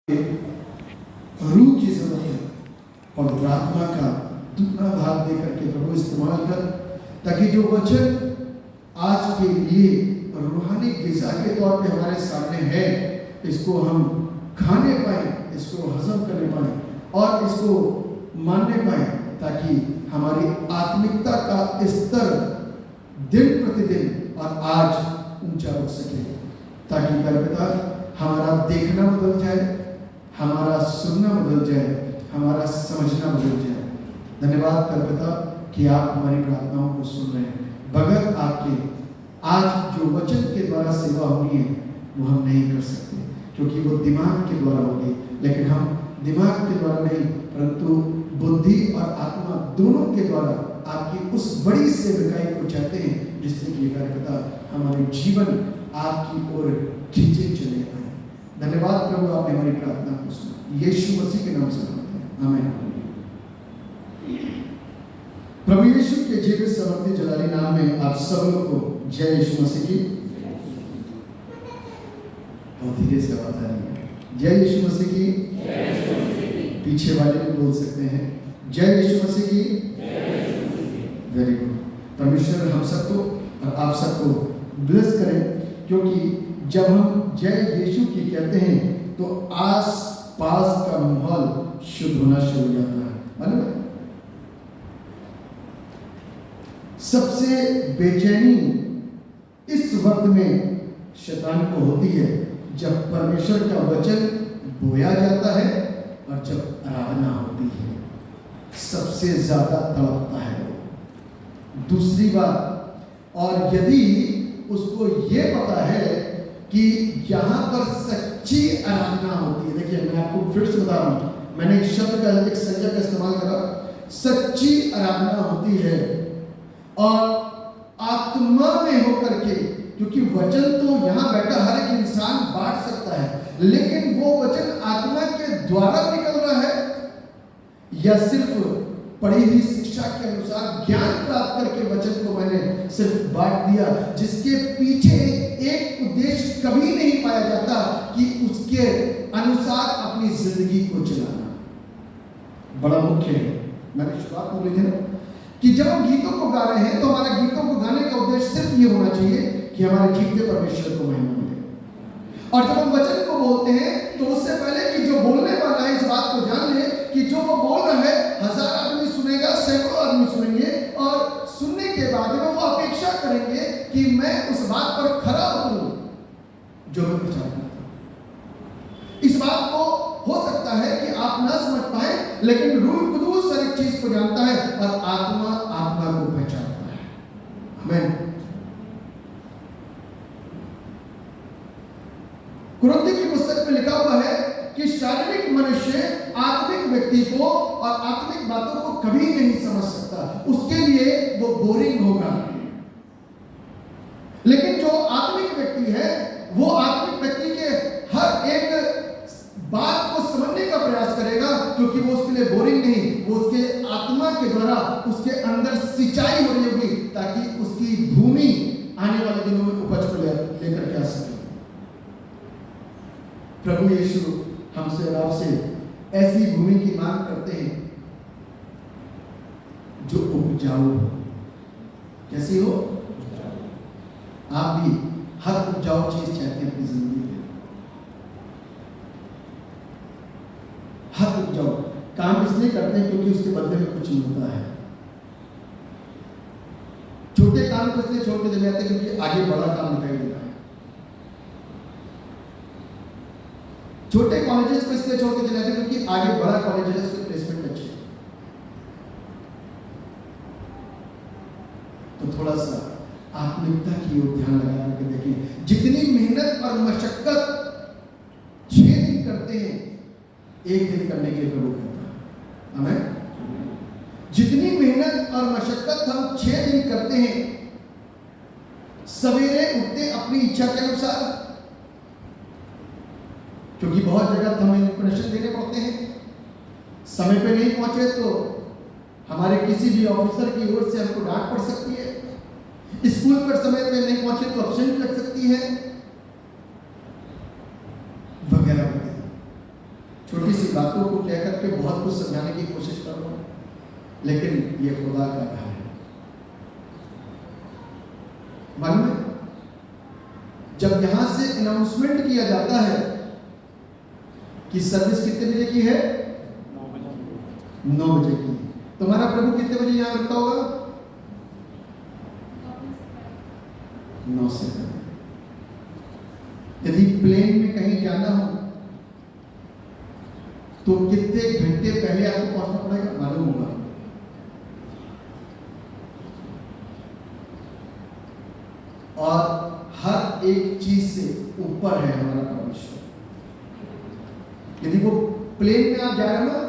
रूह की जरूरत है। पवित्र आत्मा का दुगना भाग दे करके प्रभु इस्तेमाल कर, ताकि जो वचन आज के लिए रूहानी ग़िज़ा के तौर पे हमारे सामने है, इसको हम खाने पाए, इसको हजम करने पाए और इसको मानने पाए, ताकि हमारी आत्मिकता का स्तर दिन प्रतिदिन और आज ऊंचा उठ सके, ताकि पिता हमारा देखना बदल जाए, हमारा सुनना बदल जाए, हमारा समझना बदल जाए। धन्यवाद पिता कि आप हमारी प्रार्थनाओं को सुन रहे हैं। बगैर आपके आज जो वचन के द्वारा सेवा होनी है वो हम नहीं कर सकते, क्योंकि वो दिमाग के द्वारा होगी। लेकिन हम दिमाग के द्वारा नहीं, परंतु बुद्धि और आत्मा दोनों के द्वारा आपकी उस बड़ी सेवकाई को चाहते हैं, जिससे कि पिता हमारे जीवन आपकी ओर खींचे चले आए। धन्यवाद प्रभु, आपने हमारी प्रार्थना को सुना। यीशु मसीह के नाम से मांगते हैं, आमीन। प्रभु यीशु के जीवित समर्थी जलाली नाम में आप सब लोग को जय यीशु मसीह की। बहुत धीरे से आवाज आ रही है। जय यीशु मसीह की। पीछे वाले भी बोल सकते हैं जय यीशु मसीह की। Very good. परमेश्वर हम सबको और आप सबको ब्लेस करें, क्योंकि जब हम जय यीशु की कहते हैं तो आस पास का माहौल शुद्ध होना शुरू हो जाता है। मालूम है, सबसे बेचैनी इस वक्त में शैतान को होती है जब परमेश्वर का वचन बोया जाता है और जब आराधना होती है, सबसे ज्यादा तड़पता है वो। दूसरी बात, और यदि उसको ये पता है कि यहाँ पर सच्ची आराधना होती है। देखिए, मैं आपको फिर से बता रहा हूँ, मैंने एक शब्द का, एक संज्ञा का इस्तेमाल करा, सच्ची आराधना होती है और आत्मा में होकर के, क्योंकि वचन तो यहाँ बैठा हर एक इंसान बांट सकता है, लेकिन वो वचन आत्मा के द्वारा निकल रहा है या सिर्फ पढ़ी हुई शिक्षा के अनुसार ज्ञान प्राप्त करके वचन को मैंने सिर्फ बांट दिया, जिसके पीछे एक उद्देश्य कभी नहीं पाया जाता कि उसके अनुसार अपनी जिंदगी को चलाना बड़ा मुख्य है। मैंने शुरुआत में बोली थी ना कि जब हम गीतों को गा रहे हैं तो हमारा गीतों को गाने का उद्देश्य सिर्फ ये होना चाहिए कि हमारे जीवते परमेश्वर को महिमा मिले। और जब हम वचन को बोलते हैं तो उससे पहले कि जो बोलने वाला है इस बात को जान ले कि जो वो बोल रहा है 1000 आदमी सुनेगा, सैकड़ों आदमी सुनेंगे, और सुनने के बाद में वो अपेक्षा करेंगे कि मैं उस बात पर खरा उतरूं जो मैं प्रचार करता हूं। इस बात को हो सकता है कि आप ना समझ पाए, लेकिन रूह कुदूस हर एक चीज को जानता है और आत्मा आत्मा को पहचानता है। आमीन। कुरिन्थियों की पुस्तक में लिखा हुआ है कि शारीरिक मनुष्य आत्मिक व्यक्ति को और आत्मिक बातों को कभी नहीं समझ सकता, उसके लिए वो बोरिंग होगा। लेकिन जो आत्मिक व्यक्ति है वो आत्मिक व्यक्ति के हर एक बात को समझने का प्रयास करेगा, क्योंकि वो उसके लिए बोरिंग नहीं, वो उसके आत्मा के द्वारा उसके अंदर सिंचाई हो रही होगी, ताकि उसकी भूमि आने वाले दिनों में उपज को लेकर के आ सके। प्रभु यीशु हमसे और आपसे ऐसी भूमि की मांग करते हैं जो उपजाऊ हो। कैसी हो? आप भी हर उपजाऊ चीज चाहते हैं अपनी जिंदगी में। हर उपजाऊ काम इसलिए करते हैं क्योंकि उसके बदले में कुछ मिलता है। छोटे काम को इसलिए छोड़ के चले जाते हैं क्योंकि आगे बड़ा काम दिखाई दे रहा है। छोटे कॉलेजेस को इसलिए छोड़ के चले जाते हैं क्योंकि आगे बड़ा कॉलेज है, उसके प्लेसमेंट अच्छे है। तो थोड़ा सा आत्मिकता की ओर ध्यान लगा करके देखें। जितनी मेहनत और मशक्कत 6 दिन करते हैं, 1 दिन करने के लिए प्रभु कहता है। आमीन। जितनी मेहनत और मशक्कत हम 6 दिन करते हैं, सवेरे उठते अपनी इच्छा के अनुसार, क्योंकि बहुत जगह हमें इंप्रेशन देने पड़ते हैं, समय पे नहीं पहुंचे तो हमारे किसी भी ऑफिसर की ओर से हमको डांट पड़ सकती है, स्कूल पर समय पे नहीं पहुंचे तो एब्सेंट लग सकती है, वगैरह वगैरह। बातों को कह करके बहुत कुछ समझाने की कोशिश कर रहा हूं, लेकिन ये खुदा का घर है। मालूम है, जब यहां से अनाउंसमेंट किया जाता है कि सर्विस कितने बजे की है, 9 बजे की, तुम्हारा प्रभु कितने बजे यहां रुकता होगा? 9 से पहले। यदि प्लेन में कहीं जाना हो तो कितने घंटे पहले आपको पहुंचना पड़ेगा, मालूम होगा? और हर एक चीज से ऊपर है हमारा परमेश्वर। यदि वो प्लेन में आप जा रहे हो ना,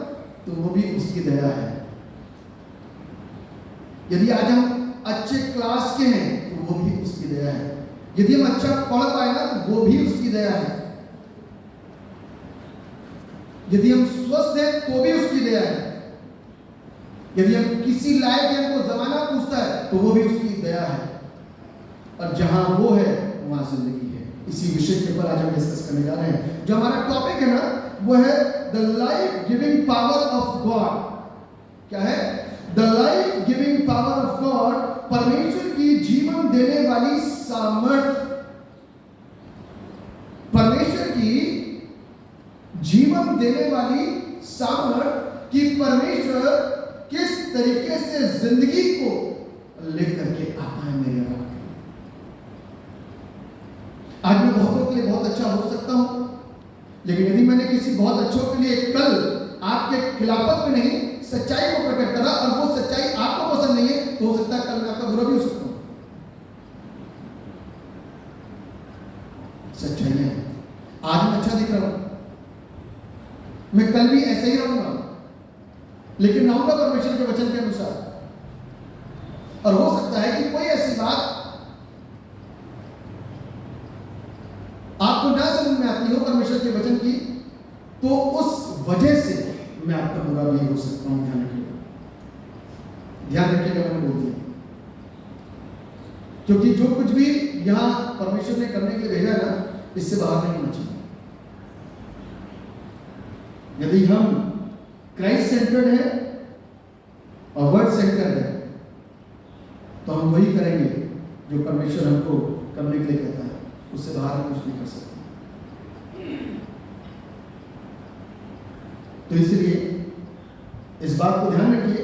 तो वो भी उसकी दया है। यदि आज हम अच्छे क्लास के हैं तो वो भी उसकी दया है। यदि हम अच्छा पढ़ पाए ना तो वो भी उसकी दया है। यदि हम स्वस्थ हैं तो भी उसकी दया है। यदि हम किसी लायक हैं, हमको जमाना पूछता है तो वो भी उसकी दया है। और जहां वो है वहां जिंदगी है। इसी विषय के ऊपर आज हम डिस्कस करने जा रहे हैं। जो हमारा टॉपिक है ना, वो है the life giving power of God. क्या है? The life giving power of God, परमेश्वर की जीवन देने वाली सामर्थ। परमेश्वर की जीवन देने वाली सामर्थ कि परमेश्वर किस तरीके से जिंदगी को लेकर के आता है मेरे रब। आज मैं बहुतों के लिए बहुत अच्छा हो सकता हूं, लेकिन यदि मैंने किसी बहुत अच्छों के लिए कल आपके खिलाफत में नहीं, सच्चाई को प्रकट करा और वो सच्चाई आपको पसंद नहीं है, तो हो सकता है कल मैं आपका बुरा भी हो सकता हूं। सच्चाई है। आज मैं अच्छा दिख रहा हूं, मैं कल भी ऐसे ही रहूंगा, लेकिन रहूंगा परमेश्वर के वचन के अनुसार। और हो सकता है कि कोई ऐसी बात आपको ना समझ में आती हो परमेश्वर के वचन की, तो उस वजह से मैं आपका बुरा भी हो सकता हूं। ध्यान रखिएगा मैंने बोल दिया, क्योंकि जो कुछ भी यहां परमेश्वर ने करने के लिए भेजा ना, इससे बाहर नहीं होना चाहिए। यदि हम क्राइस्ट सेंटर्ड है और वर्ड सेंटर्ड है, तो हम वही करेंगे जो परमेश्वर हमको करने के लिए कहता है, उससे बाहर हम कुछ नहीं कर सकते। तो इसलिए इस बात को ध्यान रखिए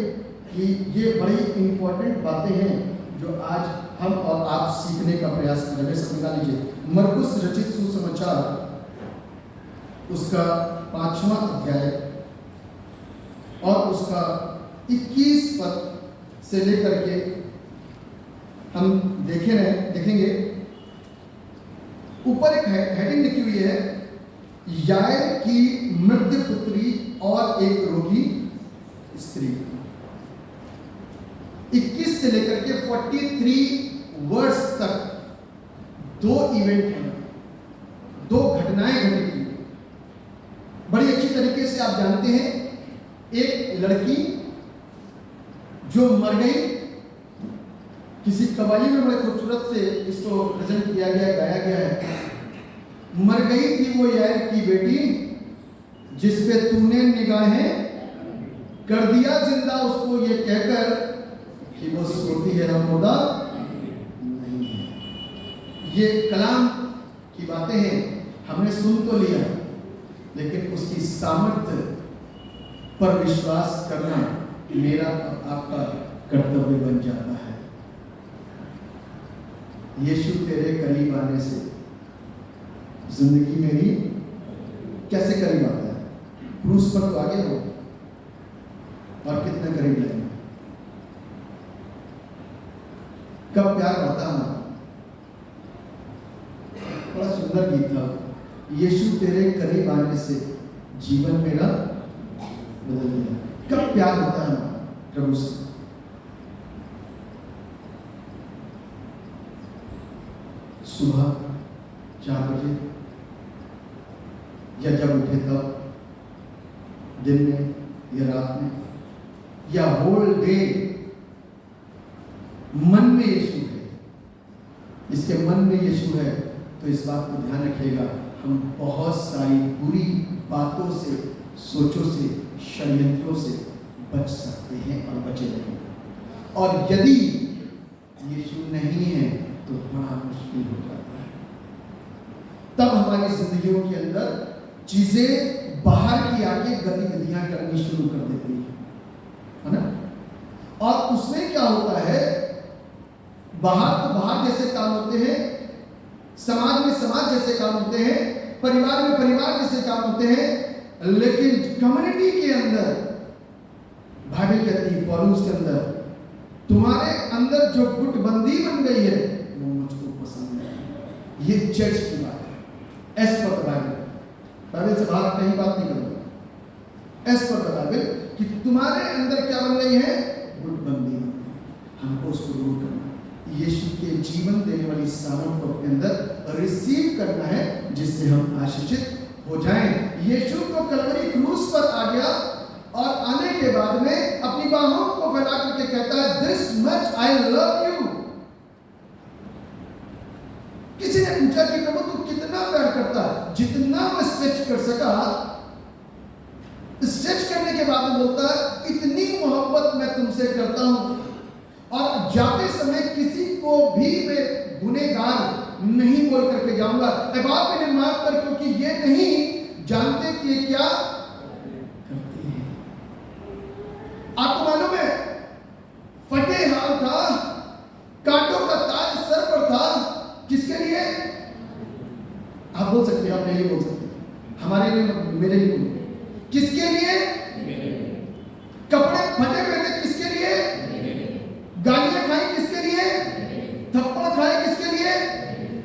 कि ये बड़ी इंपॉर्टेंट बातें हैं जो आज हम और आप सीखने का प्रयास कर रहे हैं। समझा लीजिए, मरकुस रचित सुसमाचार उसका 5वां अध्याय और उसका 21 पद से लेकर के हम देखेंगे। ऊपर एक हेडिंग लिखी हुई है, यायर की मृत पुत्री और एक रोगी स्त्री। 21 से लेकर के 43 वर्ष तक 2 इवेंट हैं, 2 घटनाएं घटी थी। बड़ी अच्छी तरीके से आप जानते हैं, एक लड़की जो मर गई, किसी कव्वाली में बड़े खूबसूरत से इसको प्रेजेंट किया गया, गाया गया है। मर गई थी वो यायर की बेटी, जिस पे तूने निगाहें कर दिया जिंदा, उसको ये कहकर कि वो सोती है और मुर्दा नहीं है। ये कलाम की बातें हैं, हमने सुन तो लिया, लेकिन उसकी सामर्थ्य पर विश्वास करना मेरा और आपका कर्तव्य बन जाता है। यीशु तेरे करीब आने से जिंदगी मेरी कैसे करीब आता है? क्रूस पर तो आगे हो, और कितना करीब जाएंगे। कब प्यार बढ़ता है? बड़ा सुंदर गीत था, यीशु तेरे करीब आने से जीवन मेरा बदल गया। कब प्यार होता है प्रभु से? सुबह 4 बजे, या जब उठे तब, दिन में या रात में, या होल डे मन में यीशु है। इसके मन में यीशु है तो इस बात को ध्यान रखिएगा, हम बहुत सारी बुरी बातों से सोचों से, षड्यंत्रों से बच सकते हैं और बचे रहेंगे। और यदि यीशु नहीं है तो बड़ा मुश्किल हो जाता है। तब हमारी जिंदगियों के अंदर चीजें बाहर की आके गतिविधियां करनी शुरू कर देती है ना। और उसमें क्या होता है, बाहर तो बाहर जैसे काम होते हैं, समाज में समाज जैसे काम होते हैं, परिवार में परिवार जैसे काम होते हैं, लेकिन कम्युनिटी के अंदर बाइबल कहती है, पौलुस के अंदर, तुम्हारे अंदर जो गुटबंदी बन गई है वो मुझको पसंद नहीं। ये चर्च की बात है, एस पर बाइबल से बाहर कहीं बात नहीं करूंगा। एस पर बाइबल कि तुम्हारे अंदर क्या बन गई है, गुटबंदी। हमको उसको दूर करना, यीशु के जीवन देने वाली सालों को अपने अंदर रिसीव करना है, जिससे हम आशीषित हो जाएं। यीशु को कलवरी क्रूस पर आ गया और आने के बाद में अपनी बाहों को फैला करके कहता है, this much I love you. किसी ने पूछा कि प्रभु तू कितना प्यार करता है? जितना मैं स्ट्रेच कर सका। स्ट्रेच करने के बाद बोलता है, इतनी मोहब्बत मैं तुमसे करता हूं और जाते समय किसी को भी मैं गुनहगार नहीं बोल करके जाऊंगा। अब आप इन्हें माफ कर, क्योंकि ये नहीं जानते कि ये क्या करते हैं। आपको मालूम है, फटे हाल था, कांटों का ताज सर पर था, किसके लिए? आप बोल सकते हैं, आप नहीं बोल सकते, हमारे लिए, मेरे लिए। किसके लिए? कपड़े फटे हुए थे, किसके लिए? गालियां खाई किसके लिए? थप्पड़ खाए किसके लिए?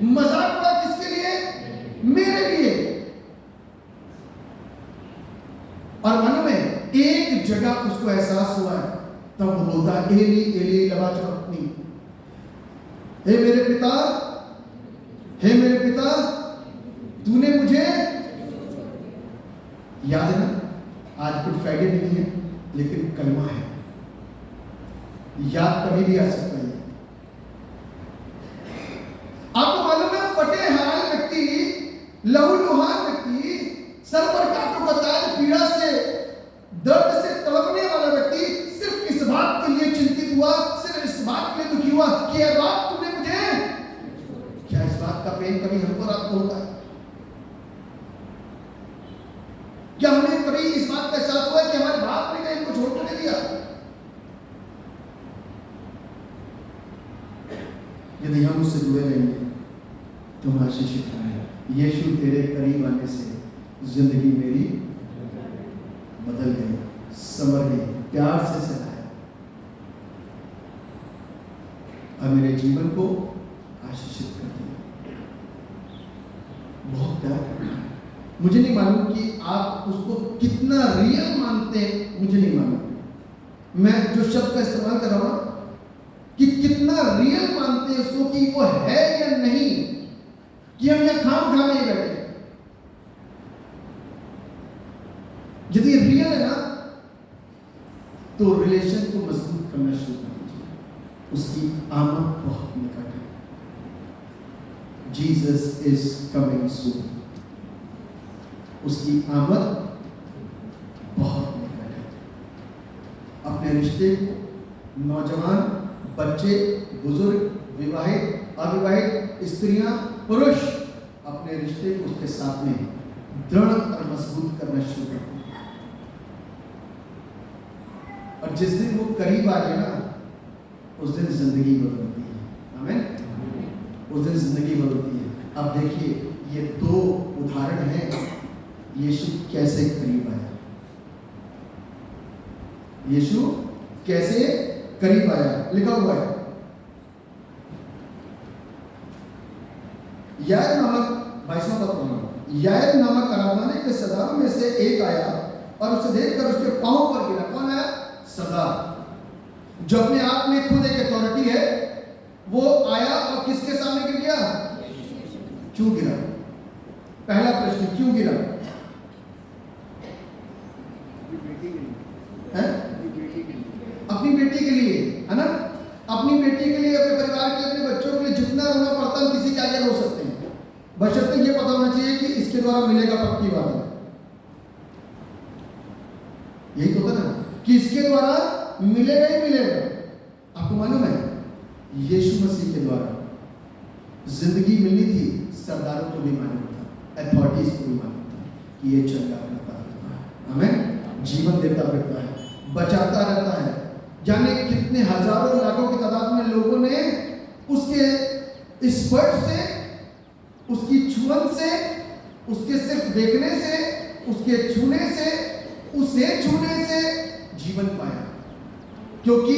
मजाक उड़ा किसके लिए? मेरे लिए। और मन में एक जगह उसको एहसास हुआ है, तब वो बोलता है, एली एली लमा सबक्तनी, हे मेरे पिता, हे मेरे पिता, तूने मुझे, याद है ना, आज गुड फ्राइडे नहीं है लेकिन कलमा है, याद कभी भी आ सकता है। आपको मालूम है, फटे हाल व्यक्ति, लहूलुहान व्यक्ति, सर पर कांटों का ताज, पीड़ा से, दर्द से तड़पने वाला व्यक्ति सिर्फ इस बात के लिए चिंतित हुआ, सिर्फ इस बात के लिए दुखी हुआ कि यह बात तूने मुझे, क्या इस बात का पेन कभी हमको रात को होता है? क्या हमें कभी इस बात का एहसास हुआ कि हमारे बाप ने कहीं को छोड़ कर दिया? यदि हम उससे जुड़े रहेंगे तो हम आशीषित रहेंगे। यीशु तेरे करीब आने से जिंदगी मेरी बदल गई, संवर गई, प्यार से सताया और मेरे जीवन को आशीषित कर दिया। बहुत प्यार करना है। मुझे नहीं मालूम कि आप उसको कितना रियल मानते हैं, मुझे नहीं मालूम। मैं जो शब्द का इस्तेमाल कर रहा हूं कि कितना रियल मानते हैं उसको, कि वो है या नहीं, कि हम यहां खाम खा नहीं बैठे। यदि रियल है ना, तो रिलेशन को मजबूत करना शुरू कर दीजिए। उसकी आमद बहुत निकट है। Jesus is coming soon. उसकी आमद बहुत निकट है। अपने रिश्ते को, नौजवान, बच्चे, बुजुर्ग, विवाहित, अविवाहित, स्त्रियां, पुरुष, अपने रिश्ते को उसके साथ में दृढ़ और मजबूत करना शुरू करते हैं। और जिस दिन वो करीब आ गया ना, उस दिन जिंदगी बदलती है। आमीन। उस दिन जिंदगी बदलती है। अब देखिए, ये दो उदाहरण हैं, यीशु कैसे करीब आया। यीशु कैसे करीब आया, लिखा हुआ है। यायर नामक 22वां पद पढ़ना। यायर नामक आराधनालय के सरदारों में से एक आया और उसे देखकर उसके पांव पर गिरा। कौन है? सरदार, जो अपने आप में खुद एक अथॉरिटी है। वो आया और किसके सामने गिर गया? क्यों गिरा? पहला प्रश्न, क्यों गिरा? अपनी बेटी के लिए, है ना? अपनी बेटी के लिए, अपने परिवार के लिए, अपने बच्चों के लिए जितना रोना पड़ता है, हम किसी के आगे रो सकते हैं, बशर्ते ये पता होना चाहिए कि इसके द्वारा मिलेगा, पक्की बात है। यही तो होता ना कि इसके द्वारा मिलेगा ही मिलेगा। आपको मालूम है यीशु मसीह के द्वारा जिंदगी मिलनी थी, सरदारों को भी मालूम था, अथॉरिटीज को भी मालूम था कि ये चंगा करता फिरता है, हमें जीवन देता फिरता है, बचाता रहता है। जाने कितने हजारों लाखों की तादाद में लोगों ने उसके स्पर्श से, उसकी छुअन से, उसके सिर्फ देखने से, उसके छूने से, उसे छूने से जीवन पाया, क्योंकि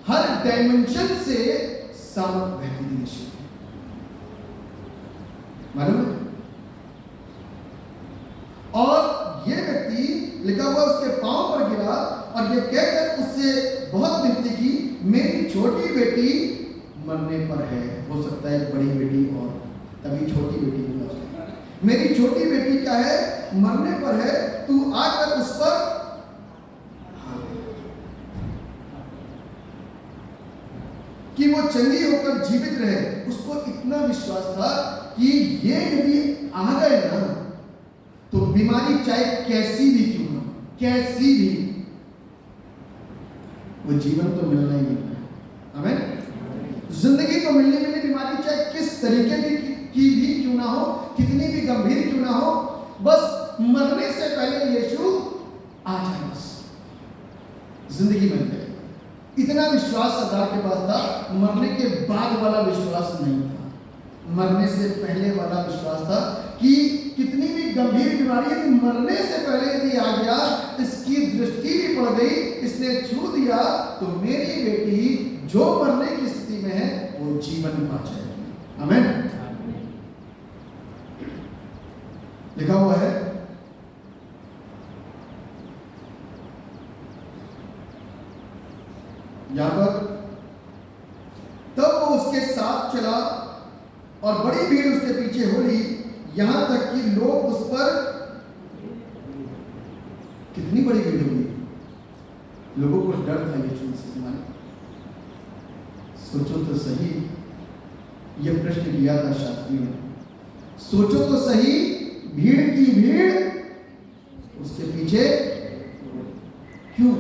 हर डायमेंशन से सामर्थ बहती थी यीशु की। मालूम है? और ये व्यक्ति लिखा हुआ उसके पांव पर गिरा और ये कहकर उससे बहुत विनती की, मेरी छोटी बेटी मरने पर है। हो सकता है बड़ी बेटी और तभी छोटी बेटी बोला उसने। मेरी छोटी बेटी क्या है, मरने पर है, तू आकर उस पर कि वो चंगी होकर जीवित रहे। उसको इतना विश्वास था कि ये यदि आ गए ना तो बीमारी चाहे कैसी भी क्यों ना, कैसी भी, वो जीवन तो मिलना ही मिलना है, हमें जिंदगी तो मिलनी मिलनी, बीमारी चाहे किस तरीके की भी क्यों ना हो, कितनी भी गंभीर क्यों ना हो, बस मरने से पहले यीशु आ जाए, बस जिंदगी मिल जाए। इतना विश्वास सरदार के पास था, मरने के बाद वाला विश्वास नहीं था, मरने से पहले वाला विश्वास था कि कितनी भी गंभीर बीमारी यदि मरने से पहले यदि आ गया, इसकी दृष्टि भी पड़ गई, इसने छू दिया, तो मेरी बेटी जो मरने की स्थिति में है वो जीवन पा जाएगी। आमीन। लिखा हुआ है यहां पर, तब वो उसके साथ चला और बड़ी भीड़ उसके पीछे हो ली, यहां तक कि लोग उस पर, कितनी बड़ी भीड़ हुई, लोगों को डर था यीशु मसीह से। सोचो तो सही, यह प्रश्न किया था शास्त्रियों ने, सोचो तो सही, भीड़ की भीड़ उसके पीछे क्यों?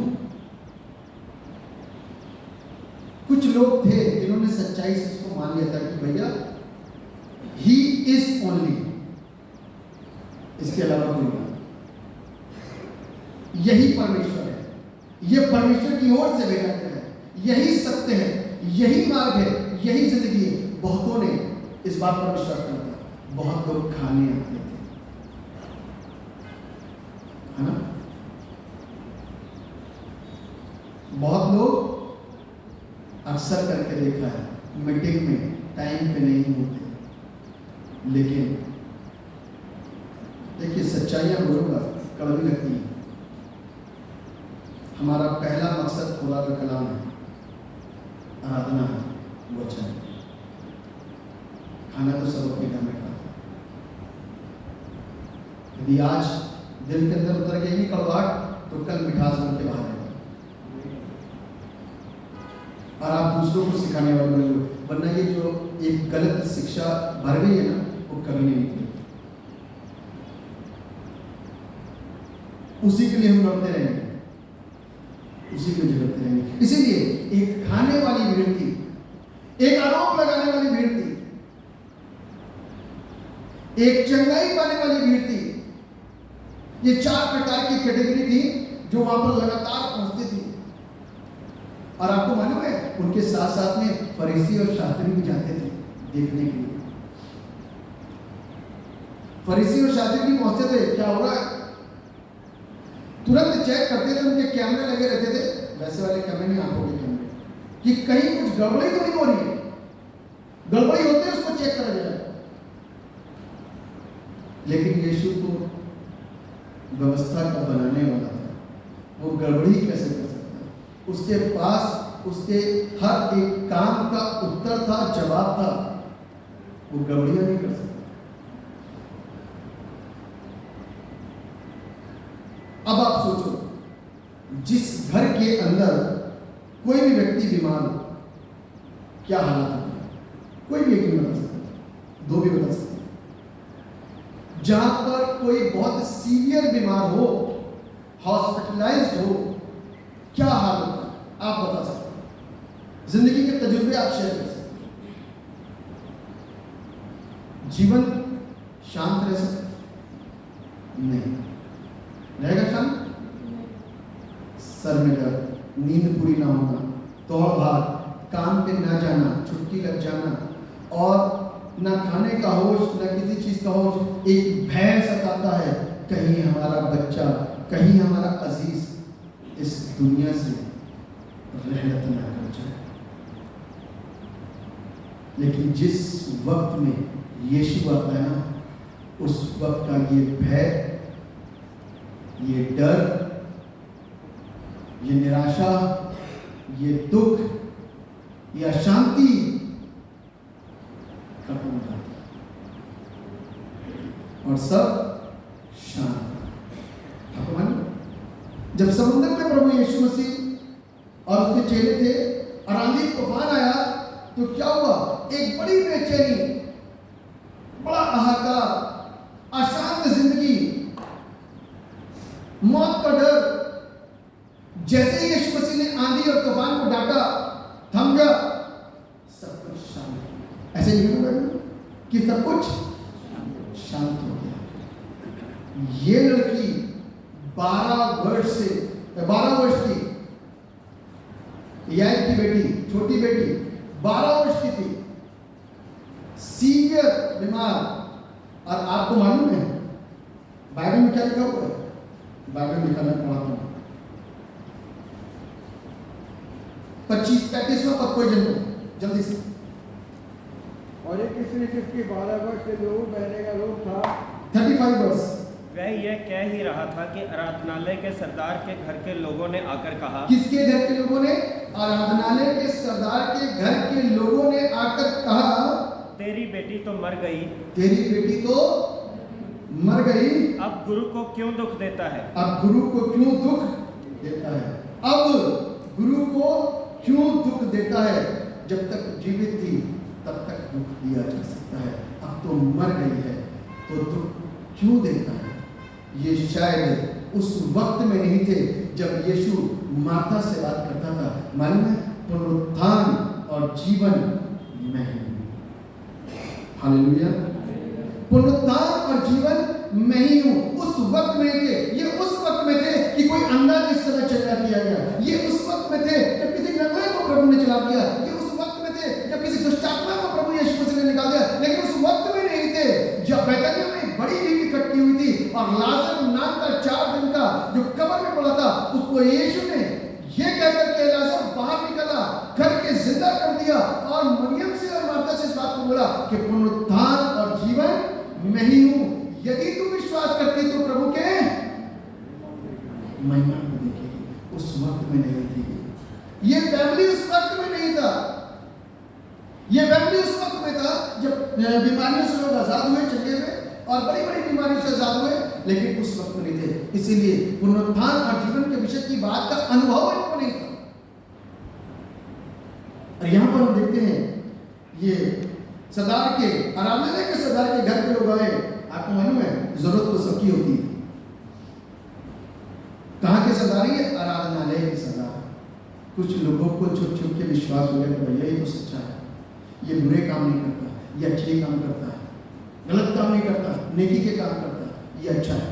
कुछ लोग थे जिन्होंने सच्चाई से इसको मान लिया था कि भैया ही इज ओनली, इसके अलावा कोई नहीं, यही परमेश्वर है, यह परमेश्वर की ओर से भेजा गया है, यही सत्य है, यही मार्ग है, यही जिंदगी है। बहुतों ने इस बात पर विश्वास किया था, बहुत लोग खाने आते थे, है ना, बहुत लोग अक्सर करके देखा है, मीटिंग में टाइम पे नहीं होते। लेकिन देखिए सच्चाइयां बोलूंगा कड़वी लगती है। हमारा पहला मकसद खुदा का कलाम है, आराधना है, वचन है। खाना तो सब अपने घर में खाते हैं। यदि आज दिल के अंदर उतर गई कड़वाहट, तो कल मिठास बन के बाहर आएगा और आप दूसरों को सिखाने वाले बन लो, वरना ये जो एक गलत शिक्षा भर गई है ना, वो कभी नहीं निकलेगी। उसी के लिए हम लड़ते रहेंगे, उसी के लिए झगड़ते रहेंगे। इसीलिए एक खाने वाली भीड़ थी, एक आरोप लगाने वाली भीड़ थी, एक चंगाई पाने वाली भीड़ थी। ये चार प्रकार की कैटेगरी थी जो वहां पर लगातार पहुंचती थी। और आपको मालूम है उनके साथ साथ में फरीसी और शास्त्री भी जाते थे देखने के लिए। फरीसी और शास्त्री भी पहुंचते थे, क्या हो रहा है, तुरंत चेक करते थे, उनके कैमरे लगे रहते थे, वैसे वाले कैमरे नहीं, आंखों के कैमरे, कि कहीं कुछ गड़बड़ी तो नहीं हो रही है। गड़बड़ी होती है उसको चेक करा जाए। लेकिन यीशु तो व्यवस्था का बनाने वाला था, वो गड़बड़ी कैसे कर सकता है? उसके पास उसके हर एक काम का उत्तर था, जवाब था, वो गड़बड़ियां नहीं कर सकता। अब आप सोचो, जिस घर के अंदर कोई भी व्यक्ति बीमार हो, क्या हालत होता है? कोई भी एक नहीं बता सकता, दो भी बता सकते हैं। जहां पर कोई बहुत सीवियर बीमार हो, हॉस्पिटलाइज्ड हो, क्या हाल होता है आप बता सकते हैं। जिंदगी के तजुर्बे आप शेयर कर सकते हैं। जीवन शांत रह सकता नहीं रहेगा, शांत सर में दर्द, नींद पूरी ना होना, दौड़ भाग, काम पे ना जाना, छुट्टी लग जाना, और ना खाने का होश, ना किसी चीज का होश, एक भय सताता है कहीं हमारा बच्चा, कहीं हमारा अजीज इस दुनिया से रहलत ना कर जाए। लेकिन जिस वक्त में यीशु आता है ना, उस वक्त का ये भय, ये डर, ये निराशा, ये दुख, ये अशांति खत्म हो जाती है और सब शांत। आपको मालूम, जब समुद्र में प्रभु यीशु मसीह और उसके चेले थे और आंधी तूफान आया, तो क्या हुआ? एक बड़ी बेचैनी, बड़ा हाहाकार, अशांत जिंदगी, मौत का डर। जैसे ही यीशु मसीह ने आंधी और तूफान को डांटा, थम गया, सब कुछ शांत। ऐसे नहीं होगा कि सब कुछ शांत हो गया। ये लड़की 12 वर्ष की, याद की बेटी, छोटी बेटी 12 वर्ष की थी, सीवियर बीमार। और आपको मालूम है बाइबल में क्या लिखा हुआ है? बाइबल में लिखा, मैं पढ़ाता हूं, 25-35वां पद कोई जल्दी से। और एक स्त्री जिसकी 12 वर्ष से लहू बहने का रोग था, 35 वर्ष, वह यह कह ही रहा था कि आराधनालय के सरदार के घर के लोगों ने आकर कहा। किसके घर के लोगों ने? आराधनालय के सरदार के घर के लोगों ने आकर कहा, तेरी बेटी तो मर गई। तेरी बेटी तो मर गई। अब गुरु को क्यों दुख देता है? अब गुरु को क्यों दुख देता है? अब गुरु को क्यों दुख देता है? जब तक जीवित थी तब तक दुख दिया जा सकता है, अब तो मर गई है तो दुख क्यों देता है? ये शायद उस वक्त में नहीं थे जब यीशु माता से बात करता था। मालूम है, पुनरुत्थान और जीवन मैं हूं। हालेलुया। पुनरुत्थान और जीवन मैं ही हूं। उस वक्त में थे, ये उस वक्त में थे कि कोई अंधा जिस समय चंगा किया गया। ये उस वक्त में थे जब किसी लंगड़े को प्रभु ने चला दिया। ये उस वक्त में थे जब किसी दुष्टात्मा को प्रभु यीशु मसीह ने निकाल दिया। लेकिन उस वक्त में नहीं थे जब बैतनिय्याह में एक बड़ी भीड़ इकट्ठी हुई थी और लाजर नाम का 4 दिन का जो कब्र में पड़ा था, उसको यीशु ने ये कहकर के लाजर बाहर निकला, करके जिंदा कर दिया और मरियम से और मार्था से इस बात को बोला कि पुनरुत्थान और जीवन मैं ही हूं। यदि तू विश्वास करती तो प्रभु के महिमा को देखेगी। उस वक्त में नहीं थी ये फैमिली, उस वक्त में नहीं था ये फैमिली। उस वक्त में था जब बीमारियों से लोग आजाद हुए, चंगे हुए और बड़ी बड़ी बीमारियों से आजाद हुए, लेकिन उस वक्त में नहीं थे। इसीलिए पुनरुत्थान और जीवन के विषय की बात का अनुभव इनको नहीं था। और यहां पर हम देखते हैं ये सरदार के, आराधनालय के सरदार के घर के लोग आए। आपको मालूम है, जरूरत तो सबकी होती है। कहां के सरदार? ये आराधनालय के सरदार। कुछ लोगों को छुप छुप के विश्वास हो गया कि भैया ये तो सच्चा है, ये बुरे काम नहीं करता, ये अच्छे काम करता है, गलत काम नहीं करता, नेकी के काम करता है, ये अच्छा है।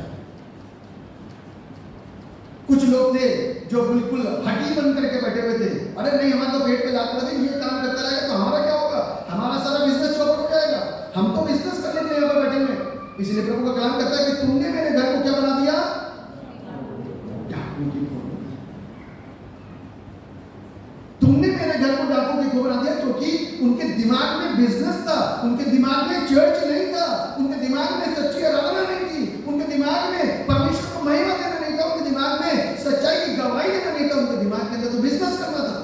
कुछ लोग थे जो बिल्कुल हड्डी बन करके बैठे हुए थे। अरे नहीं, हमारा तो पेट पे लात लगे, ये काम करता रहेगा तो हमारा क्या होगा? हमारा सारा बिजनेस चौपट हो जाएगा, हम तो बिजनेस करने के लिए यहाँ पर बैठे हुए। इसलिए प्रभु का कलाम कहता है कि तुमने मेरे घर को क्या बना दिया? डाकू की खोर। तुमने मेरे घर को डाकू की खोर बना दिया, क्योंकि उनके दिमाग में बिजनेस था, उनके दिमाग में चर्च नहीं था, उनके दिमाग में सच्ची आराधना नहीं थी, उनके दिमाग में परमेश्वर को महिमा देना नहीं था, उनके दिमाग में सच्चाई की गवाही देना नहीं था। उनके दिमाग के अंदर तो बिजनेस करना था।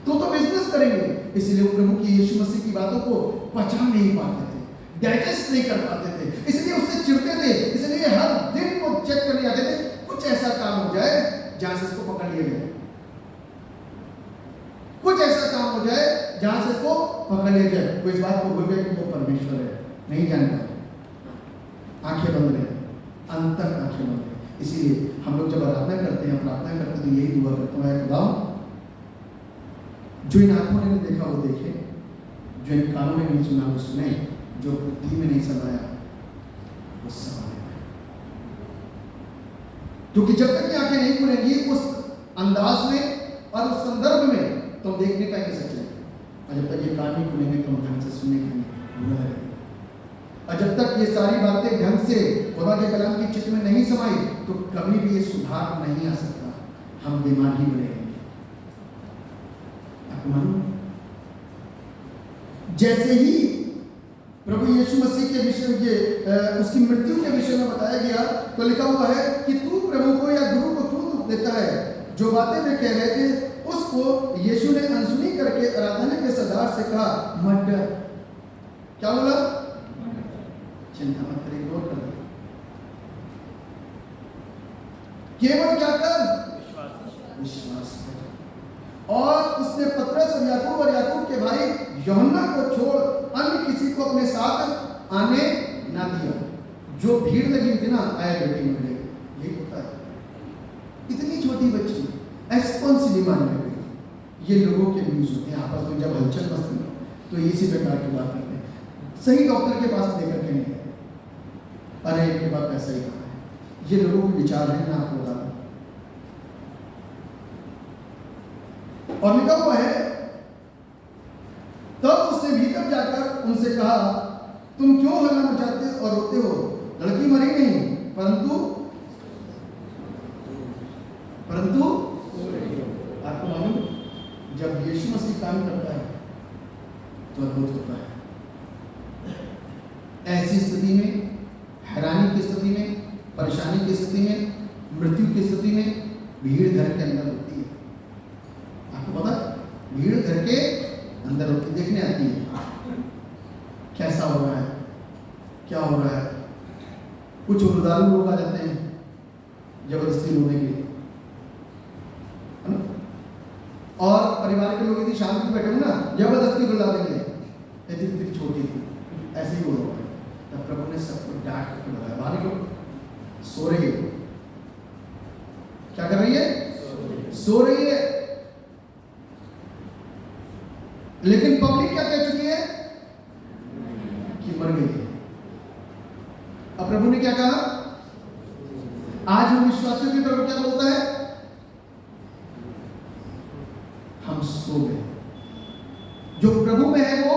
तो बिजनेस करेंगे। इसलिए वो प्रभु की यीशु मसीह की बातों को पचा नहीं पाते थे, डाइजेस्ट नहीं कर पाते थे, इसलिए उससे चिढ़ते थे। इसलिए हर दिन वो चेक करने आते थे, कुछ ऐसा काम हो जाए जहां से इसको पकड़ लिया जाए, कुछ ऐसा काम हो जाए जहां से इसको पकड़ लिया जाए। वो इस बात को भूल गए कि वो परमेश्वर है, नहीं जानता, आंखें बंद रहे, अंतर आंखें बंद रहे। इसीलिए हम लोग जब आराधना करते हैं, प्रार्थना करते हैं, तो यही दुआ करता हूँ, खुदा जो इन आंखों ने नहीं देखा वो देखे, जो इन कानों ने नहीं सुना वो सुने, जो बुद्धि में नहीं समाया वो समाने पाए। क्योंकि जब तक ये आंखें नहीं खुलेंगी उस अंदाज में और उस संदर्भ में तो हम देख नहीं पाएंगे सच्चाई, और जब तक ये कान नहीं खुलेंगे तो हम ढंग से सुनेंगे बुरा लगेगा। और जब तक ये सारी बातें ढंग से खुदा के कलाम की चित्त में नहीं समाई तो कभी भी ये सुधार नहीं आ सकता, हम बीमार ही बने रहेंगे। आपको मालूम, जैसे ही प्रभु यीशु मसीह के विषय के उसकी मृत्यु के विषय में बताया गया तो लिखा हुआ है कि तू प्रभु को या गुरु को क्यों दुख देता है, जो बातें वे कह रहे थे उसको यीशु ने अनसुनी करके आराधना के सरदार से कहा, मत डर। क्या बोला? चिंता मत कर, इग्नोर कर दे, केवल क्या कर? विश्वास कर। और उसने पतरस और याकूब के भाई यूहन्ना को छोड़ अन्य किसी को अपने साथ आने ना दिया। जो भीड़ लगी थी ना, आए बेटी में मिलेगी, यही होता है। इतनी छोटी बच्ची ऐसी कौन सी बीमारी में गई? ये लोगों के न्यूज होते हैं आपस में, जब हलचल मस्ती में तो इसी प्रकार की बात करते हैं। सही डॉक्टर के पास लेकर के नहीं गए, अरे इनके बाद पैसा ही कहा है। ये लोगों के विचार है, मैं आपको बता दूं। और लिखा हुआ है तब उसने भीतर जाकर उनसे कहा, तुम क्यों हल्ला मचाते और रोते हो? लड़की मरी नहीं, परंतु आपको मालूम, जब यीशु मसीह काम करता है तो अद्भुत होता है। ऐसी स्थिति में, हैरानी की स्थिति में, परेशानी की स्थिति में, मृत्यु की स्थिति में भीड़ घर के अंदर होती है। आपको पता, भीड़ घर के अंदर होती, देखने आती है कैसा हो रहा है, क्या हो रहा है। कुछ उदारू लोग आ जाते हैं जबरदस्ती रोने के लिए, है ना? और परिवार के लोग यदि शांति बैठे हो ना, जबरदस्ती रुला देंगे, इतनी छोटी थी, ऐसे ही वो लोग। तब प्रभु ने सबको डांट कर बुलाया, बाहर निकलो, सो रही है। क्या कर रही है? सो रही है। लेकिन पब्लिक क्या कह चुकी है कि मर गई है। अब प्रभु ने क्या कहा? आज हम विश्वासियों की तरफ क्या बोलता है? हम सो गए। जो प्रभु में है वो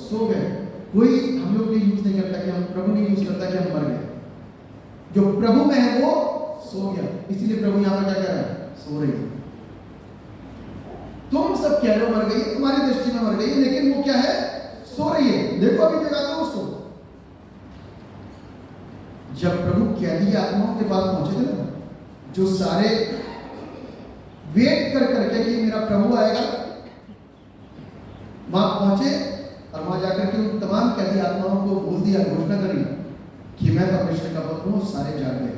सो गए। कोई हम लोग ये यूज नहीं करता कि हम, प्रभु नहीं यूज करता कि हम मर गए। जो प्रभु में है वो सो गया। इसीलिए प्रभु यहां पर क्या कह रहा है? सो रही है। तुम सब कह रहे हो मर गई, तुम्हारी दृष्टि में मर गई, लेकिन वो क्या है? सो रही है। देखो अभी जगाते हो उसको। जब प्रभु कैदी आत्माओं के पास पहुंचे थे ना, जो सारे वेट कर करके कि मेरा प्रभु आएगा, वहां पहुंचे और वहां जाकर के उन तमाम कैदी आत्माओं को बोल दिया, घोषणा करी कि मैं परमेश्वर का पुत्र हूं। सारे जाग गए,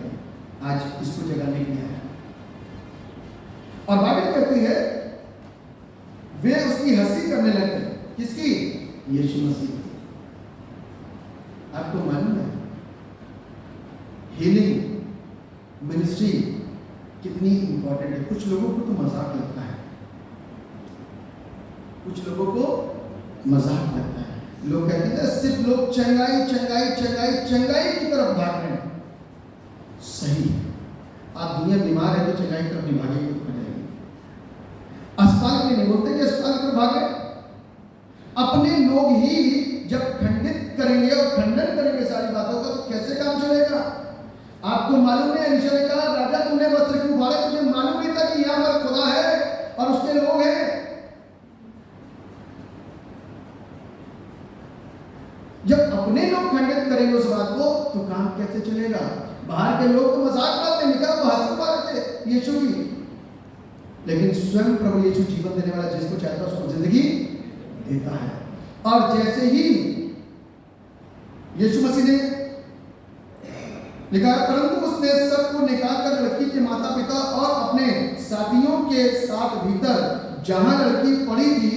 आज इसको जगाने के लिए आया। और बाइबल कहती है वे उसकी हंसी करने लगे। किसकी? यीशु मसीह। आपको मालूम है हीलिंग मिनिस्ट्री कितनी इंपॉर्टेंट है? कुछ लोगों को तो मजाक लगता है, कुछ लोगों को मजाक लगता है। लोग कहते हैं सिर्फ लोग चंगाई चंगाई चंगाई चंगाई की तरफ भाग रहे हैं। सही है, आप दुनिया बीमार है तो चंगाई की तरफ नहीं भागेंगे, अस्पताल के लिए नहीं बोलते कि अस्पताल की तरफ भागे। अपने लोग ही जब खंडित करेंगे और खंडन करेंगे सारी बातों का, तो कैसे काम चलेगा? आपको मालूम है, एलीशा ने कहा, राजा तूने वस्त्र क्यों फाड़े? तुझे मालूम नहीं था कि यहाँ पर खुदा है और उसके लोग हैं। जब अपने लोग खंडित करेंगे उस बात को, तो काम कैसे चलेगा? बाहर के लोग तो मजाक करते, निकल वो हंसी मारते थे यीशु की, लेकिन स्वयं प्रभु यीशु जीवन देने वाला, जिसको चाहता है उसको जिंदगी देता है। और जैसे ही यीशु मसीह ने लिखा, परंतु उसने सबको निकालकर लड़की के माता पिता और अपने साथियों के साथ भीतर जहां लड़की पड़ी थी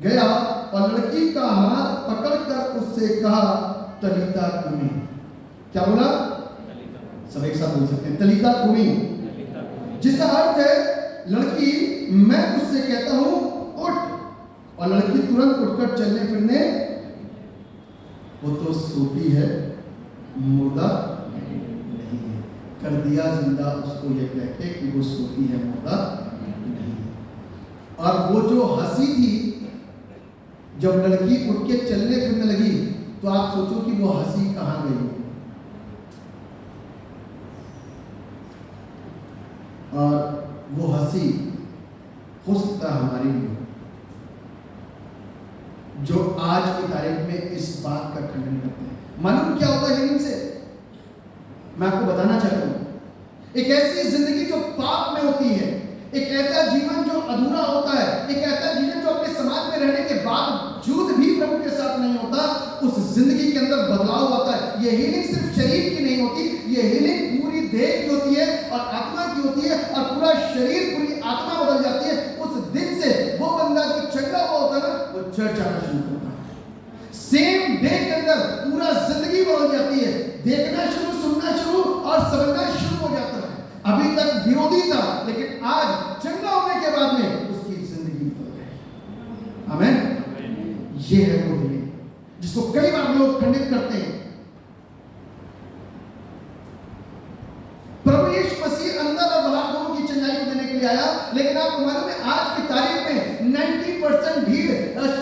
गया और लड़की का हाथ पकड़कर उससे कहा, तलीता कूमी। क्या बोला? सब एक साथ बोल सकते हैं, तलीता कुमी, जिसका अर्थ है लड़की मैं उससे कहता हूं उठ, और लड़की तुरंत उठकर चलने फिरने, वो तो सोती है मुर्दा नहीं है, कर दिया जिंदा उसको ये कह के कि वो सोती है मुर्दा नहीं। और वो जो हंसी थी जब लड़की उठ के चलने फिरने लगी, तो आप सोचो कि वो हंसी कहां गई। और वो हंसी हो सकता है हमारी भी, जो आज की तारीख में इस बात का खंडन करते हैं। मालूम क्या होता है हीलिंग से? मैं आपको बताना चाहता हूं, एक ऐसी जिंदगी जो पाप में होती है, एक ऐसा जीवन जो अधूरा होता है, एक ऐसा जीवन जो अपने समाज में रहने के बावजूद भी प्रभु के साथ नहीं होता, उस जिंदगी के अंदर बदलाव आता है। ये हीलिंग सिर्फ शरीर की नहीं होती, ये हीलिंग पूरी देह की होती है और आत्मा की होती है, और पूरा शरीर पूरी आत्मा बदल जाती है। उस दिन से वो बंदा जो चंगा हुआ होता है ना, वो चर्च आना शुरू करता है। सेम डे के अंदर पूरा जिंदगी बदल जाती है, देखना शुरू, सुनना शुरू और समझना शुरू हो जाता है। अभी तक विरोधी था, लेकिन आज चंगा होने के बाद में उसकी जिंदगी बदल गई। आमीन। ये है वो हीलिंग जिसको कई बार लोग खंडित करते हैं। प्रभु यीशु मसीह अंदर और बाहर दोनों की चंगाई को देने के लिए आया, लेकिन आपको मालूम है आज की तारीख में 90% भीड़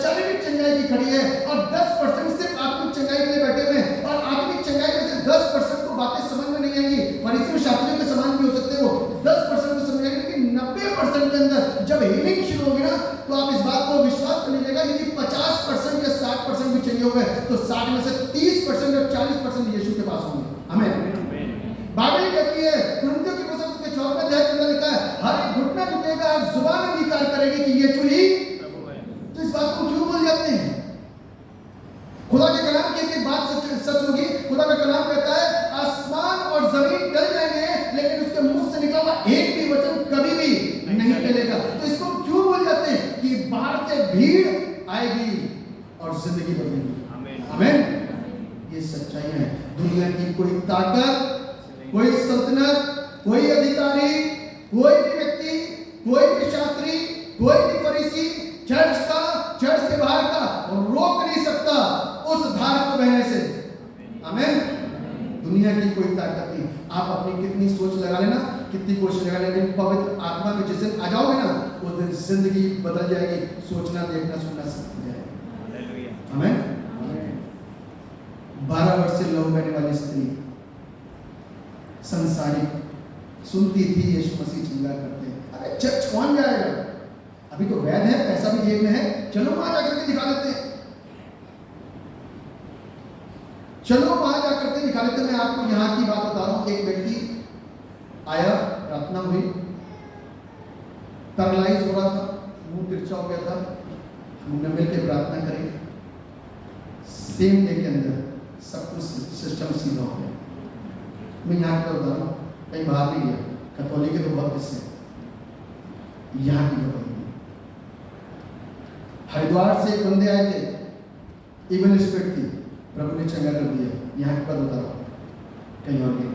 शारीरिक चंगाई की खड़ी है और 10% सिर्फ आत्मिक चंगाई के लिए बैठे हुए हैं। और आत्मिक चंगाई में से 10% को बातें समझ में नहीं आएंगी, फरीसी और शास्त्रियों के समान भी हो सकते हैं, वो 10% को समझ आएंगे, लेकिन 90% के अंदर जब हीलिंग शुरू होगी ना, तो आप इस बात को विश्वास कर लीजिएगा, यदि 50% या 60% भी चंगे हो गए, तो 60 में से 30% या 40% यीशु के पास होंगे। आमीन। बाइबल कहती है, कुरिन्थियों की पुस्तक के 14वें अध्याय के अंदर लिखा है, हर एक घुटना झुकेगा, हर जुबान अंगीकार करेगी कि यीशु ही प्रभु है। तो इस बात को क्यों भूल जाते हैं? खुदा के कलाम की एक बात सच होगी। खुदा का कलाम कहता है आसमान और जमीन टल जाएंगे, लेकिन उसके मुंह से निकला हुआ एक भी वचन कभी भी नहीं टलेगा। तो इसको क्यों भूल जाते हैं कि बाहर से भीड़ आएगी और जिंदगी बदलेगी। आमीन। ये सच्चाई है। दुनिया की कोई ताकत, कोई सल्तनत, कोई अधिकारी, कोई भी व्यक्ति, कोई भी शास्त्री, कोई भी फरीसी चर्च के बाहर का रोक नहीं सकता उस धार को बहने से। आमीन। दुनिया की कोई ताकत नहीं। आप अपनी कितनी सोच लगा लेना, कितनी कोशिश लगा लेना, पवित्र आत्मा में जिस दिन आ जाओगे ना, उस दिन जिंदगी बदल जाएगी। सोचना, देखना, सुनना सब हो जाएगा। आमीन। 12 वर्ष से लहू बहने वाली स्त्री संसारिक सुनती थी यीशु मसीह चंगा करते हैं। अरे चर्च कौन जाएगा, अभी तो वैध है, पैसा भी जेब में है, चलो वहां जाकर के दिखा लेते हैं, चलो वहां जाकर के दिखा लेते हैं। मैं आपको यहाँ की बात बता रहा हूं। एक व्यक्ति आया, प्रार्थना हुई, पैरालाइज हो रहा था, मुंह तिरछा हो गया था, हमने मिलकर प्रार्थना करी, सेम डे के अंदर सब कुछ सिस्टम सीधा हो गया। मैं यहाँ का बता रहा हूँ, कहीं बाहर नहीं गया, कैथोलिक के तो बहुत किस्से, यहाँ की बता रही। हरिद्वार से एक बंदे आए थे, इवन स्पिरिट थी, प्रभु ने चंगा कर दिया। यहाँ की बात बता रहा हूँ, कहीं और नहीं,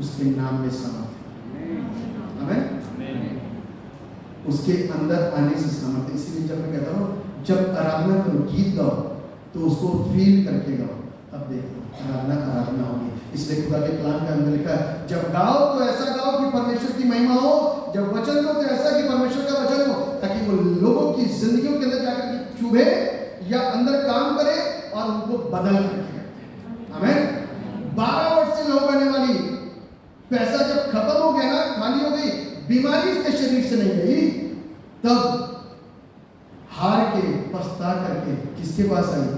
उसके नाम में सामर्थ्य। आमीन। उसके अंदर आने से सामर्थ्य। इसीलिए जब मैं कहता हूँ, जब आराधना करो, गीत गाओ, तो उसको फील करके गाओ, तब देखो आराधना होगी। इसलिए खुदा के कलाम के अंदर लिखा है, जब गाओ तो ऐसा गाओ कि परमेश्वर की महिमा हो, जब वचन दो तो ऐसा कि परमेश्वर का वचन हो, ताकि वो लोगों की जिंदगियों के अंदर जाकर चुभे या अंदर काम करे और उनको बदल करके रखे। आमीन। 12 वर्ष से लहू बहने वाली, पैसा जब खत्म हो गया ना, खाली हो गई, बीमारी उसके शरीर से नहीं गई, तब हार के पछता करके किसके पास आई?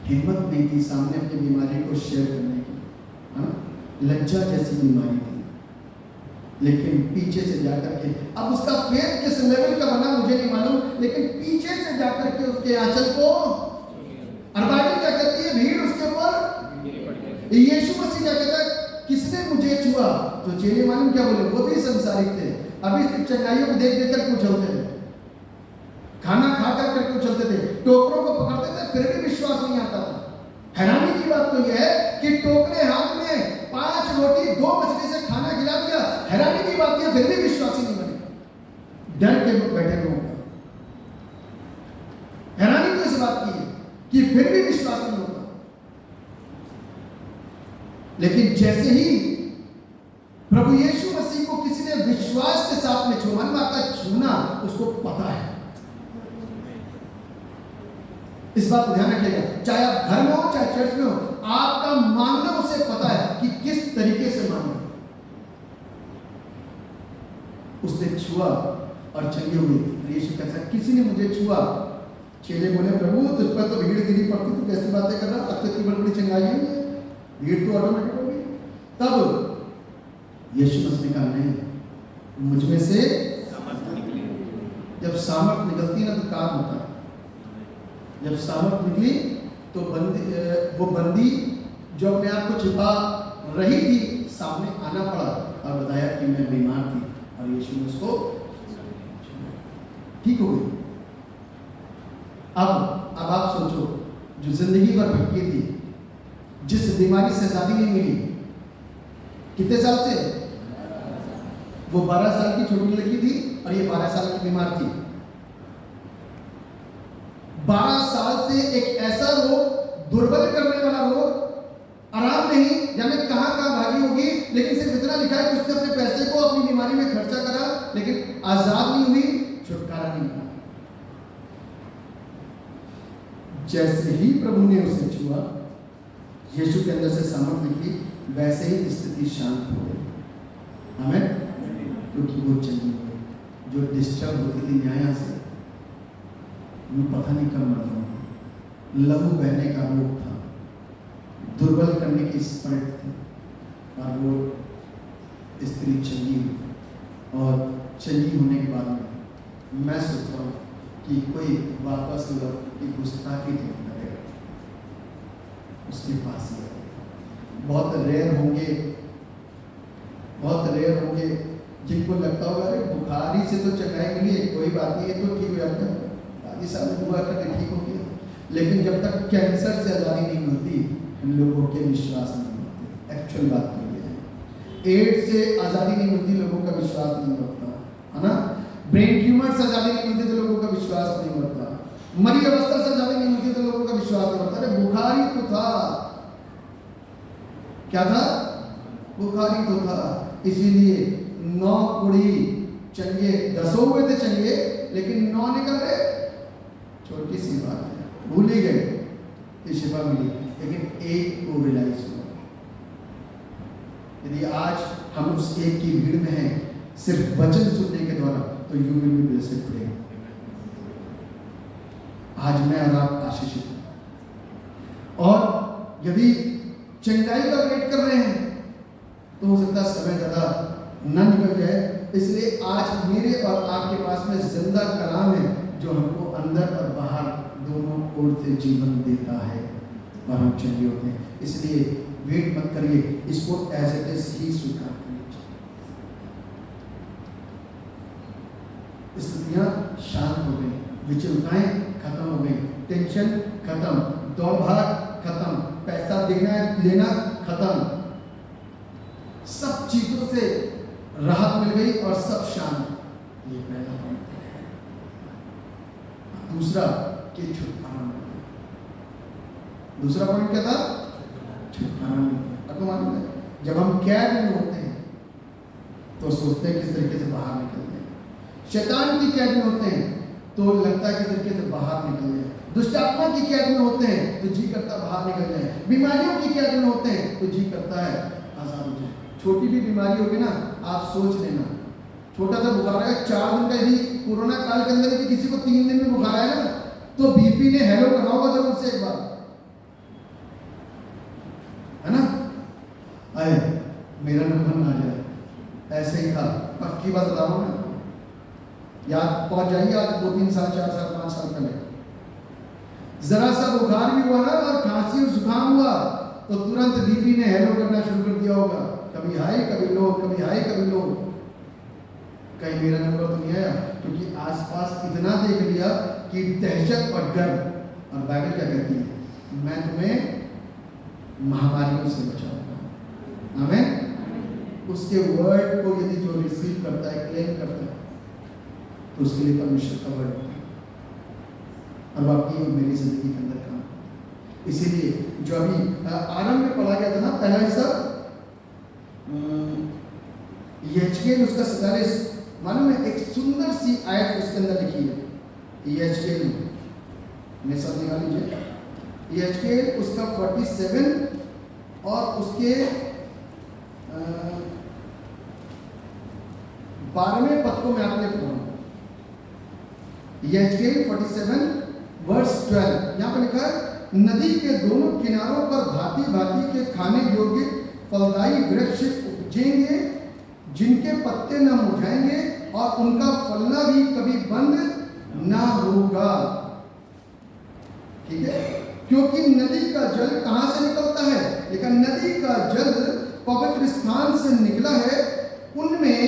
हिम्मत नहीं थी सामने अपनी बीमारी को शेयर करने की। लज्जा जैसी बीमारी थी, लेकिन पीछे से जाकर के, अब उसका फेथ किस लेवल का बना मुझे नहीं मालूम, लेकिन पीछे से जाकर के उसके आंचल को, और बाइबल क्या कहती है, भीड़ उसके ऊपर, यीशु मसीह क्या कहता है, किसने मुझे छुआ? तो चेले मालूम क्या बोले, वो भी संसारिक थे, अभी सिर्फ चंगाइयों को देख देख कर उछलते थे, खाना खा कर करके उछलते थे, टोकरों को पकड़ते थे, फिर भी विश्वास नहीं आता था। हैरानी की बात तो यह है कि टोकरे हाथ में 5 रोटी 2 मछली से खाना खिला दिया। हैरानी की बात है फिर भी विश्वासी नहीं बने, डर के बैठे लोगों का। हैरानी तो इस बात की है कि फिर भी विश्वास नहीं होता। लेकिन जैसे ही प्रभु यीशु मसीह को किसी ने विश्वास के साथ में छुआ, मन का छूना, उसको पता है। इस बात को ध्यान रखिएगा, चाहे आप घर में हो चाहे चर्च में हो, आपका मांगना उसे पता है कि किस तरीके से मांगना। उसने छुआ और चंगी हुई। यीशु कहता है किसी ने मुझे छुआ। चेले बोले प्रभु तुझ पर तो भीड़ गिरी पड़ती, तू कैसी बातें कर रहा, अब तो इतनी बड़ी चंगाई हुई है, भीड़ तो ऑटोमेटिक हो गई। तब यीशु मसीह ने कहा नहीं, मुझ में से सामर्थ निकली। जब सामर्थ निकलती ना तो काम होता है। जब सामर्थ निकली तो वो बंदी जो अपने आप को छिपा रही थी सामने आना पड़ा और बताया कि मैं बीमार थी, और यीशु ने उसको ठीक हो गई। अब आप सोचो, जो जिंदगी भर भटकी थी, जिस बीमारी से आजादी नहीं मिली, कितने साल से? वो 12 साल की छोटी लड़की थी और ये 12 साल की बीमार थी। 12 साल से एक ऐसा रोग, दुर्बल करने वाला रोग, आराम नहीं, जाने कहां भागी होगी, लेकिन सिर्फ इतना लिखा है कि उसने अपने पैसे को अपनी बीमारी में खर्चा करा, लेकिन आजाद नहीं हुई, छुटकारा नहीं मिला। जैसे ही प्रभु ने उसे छुआ, यीशु के अंदर से सामर्थ निकली, वैसे ही स्थिति शांत हो गई। आमीन। क्योंकि वो चंगी हो गई। जो डिस्टर्ब होती थी न्याय से, वो पता नहीं कब मरता, लहू बहने का रोग था, दुर्बल करने की स्पिरिट थी, और वो स्त्री चंगी हुई। और चंगी होने के बाद में मैं सोचता हूँ कि कोई वापस की गुस्ताखी नहीं करेगा, उसके पास ही आएगा। बहुत रेयर होंगे जिनको लगता होगा अरे बुखारी से तो चंगाई मिली है, कोई बात नहीं है, तो ठीक हो जाता है, आदि साल दुआ करके ठीक हो गया। लेकिन जब तक कैंसर से आजादी नहीं मिलती, हम लोगों के विश्वास नहीं होते। एक्चुअल बात ये है, एड्स से आजादी नहीं मिलती, लोगों का विश्वास नहीं होता, है ना। ब्रेन ट्यूमर से आजादी नहीं मिलती तो लोगों का विश्वास नहीं होता, मरी अवस्था से आजादी नहीं मिलती तो लोगों का विश्वास नहीं होता। अरे बुखारी तो था, क्या था? बुखारी तो था। इसीलिए 9 कुड़ी चंगे, 10 हुए थे चंगे, लेकिन 9 निकल गए। छोटी सी बात है, भूल ही गए कि शिफा मिली, लेकिन एक को रियलाइज हुआ। यदि आज हम उस एक की भीड़ में हैं, सिर्फ वचन सुनने के द्वारा, तो you will be blessed today. आज मैं और आप आशीषित हैं। और यदि चंगाई का वेट कर रहे हैं तो हो सकता है समय ज़्यादा न निकल जाए। इसलिए आज मेरे और आपके पास में जिंदा कलाम है जो हमको अंदर और बाहर दोनों ओर से जीवन देता है और हम चंगे होते हैं। इसलिए वेट मत करिए, इसको एज इट इज ही स्वीकार करिए। स्थितियां शांत हो गई, विचलताएं खत्म हो गई, टेंशन खत्म, दौड़ भाग खत्म, पैसा देना लेना खत्म, सब चीजों से राहत मिल गई और सब शांत। ये पहला पॉइंट है। दूसरा कि छुटकारा मिल गया। दूसरा पॉइंट क्या था? छुटकारा मिल गया। आपको मालूम है, जब हम कैद में होते हैं तो सोचते हैं किस तरीके से बाहर निकलते हैं। शैतान की कैद में होते हैं तो लगता है किस तरीके से बाहर निकल जाए। दुष्ट आत्मा की कैद में होते हैं तो जी करता बाहर निकल जाए। बीमारियों की कैद में होते हैं तो जी करता है आजाद हो जाए। छोटी भी बीमारी होगी ना, आप सोच लेना, छोटा सा बुखार है, 4 दिन का, यदि कोरोना काल के अंदर यदि किसी को 3 दिन में बुखार आया ना, तो बीपी ने हेलो करना होगा जरूर से एक बार, है ना। आए मेरा नंबर ना जाए, ऐसे ही था। पक्की बात बता रहा हूं मैं, याद पहुंच जाइए आज 2-3 साल 4 साल 5 साल पहले जरा सा बुखार भी हुआ ना और खांसी और जुकाम हुआ तो तुरंत बीपी ने हेलो करना शुरू कर दिया होगा, कभी हाई कभी लो, कभी हाई कभी लो। कहीं मेरा नंबर तो नहीं आया, क्योंकि आसपास इतना देख लिया कि दहशत और डर। और बाइबल क्या कहती है? मैं तुम्हें महामारियों से बचाऊंगा। आमीन। उसके वर्ड को यदि जो रिसीव करता है, क्लेम करता है, तो उसके लिए परमेश्वर का वर्ड होता है और आपकी और मेरी जिंदगी के अंदर काम होता है। इसीलिए जो अभी आरंभ में पढ़ा गया था ना, पहला हिस्सा यहेजकेल उसका 47, मालूम है एक सुंदर सी आयत उसके अंदर लिखी है। यहेजकेल मेरे साथ निकाल लीजिए, यहेजकेल उसका 47 और उसके 12वें पद को मैं आपने पढ़ूंगा। यहेजकेल 47 वर्स 12, यहाँ पर लिखा है, नदी के दोनों किनारों पर भांति भांति के खाने योग्य फलदायी वृक्ष उपजेंगे, जिनके पत्ते न मुरझाएंगे और उनका फलना भी कभी बंद ना होगा। ठीक है, क्योंकि नदी का जल कहां से निकलता है? लेकिन नदी का जल पवित्र स्थान से निकला है, उनमें